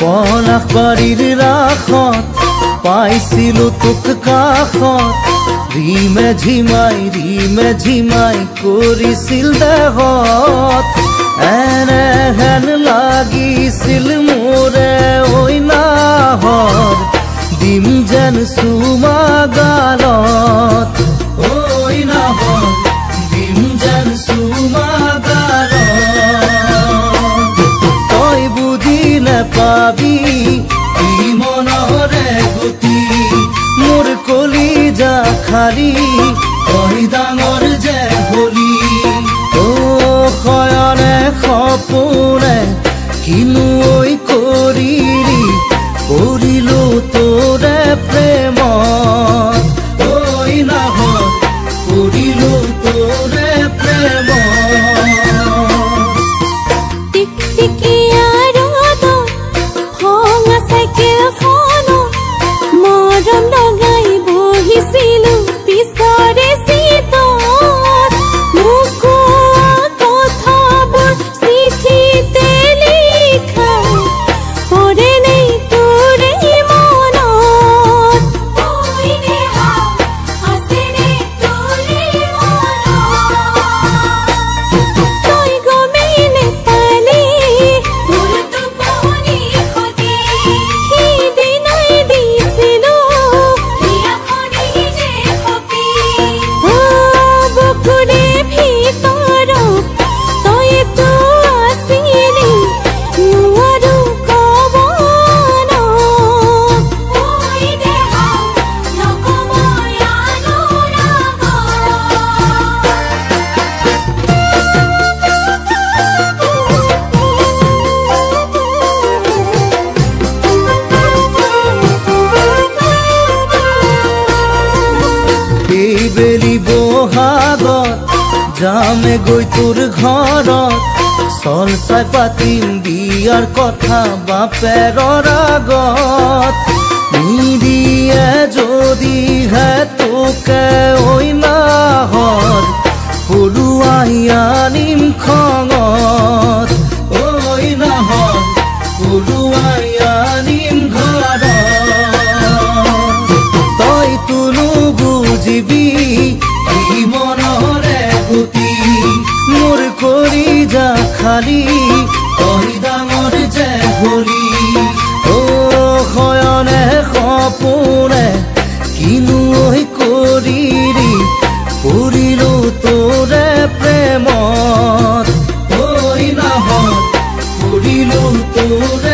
পলাশবাৰীৰ ৰাসত পাইছিলো তোক কাষত ৰিমে ঝিমাই কৰিছিল দেহত এনেহেন লাগিছিল মোৰে ঐ নাহৰ দিম যেন চুমা গালত ঐ নাহৰ দিম যেন চুমা গালত তই বুজি নেপাবি কি মনৰে গতি মোৰ কলিজা খালি তই ডাঙৰ যে হলি ও শয়নে সপোনে কিনো ঐ কৰিলি কৰিলো তোৰে প্ৰেমত ঐ নাহৰ কৰিলো তোৰে প্ৰেমত বেলি বহাগত যামে গৈ তোৰ ঘৰত চল চাই পাতিম বিয়াৰ কথা বাপেৰৰ আগত নিদিয়ে যদিহে তোকে ঐ নাহৰ পলুৱাই আনিম খঙত ঐ নাহৰ পলুৱাই আনিম ঘৰত তই তোনো বুজিবি কি মনৰে গতি মোৰ কলিজা খালি তই ডাঙৰ যে হলি ও শয়নে সপোনে কিনো ঐ কৰিলি কৰিলো তোৰে প্ৰেমত ঐ নাহৰ কৰিলো তোৰে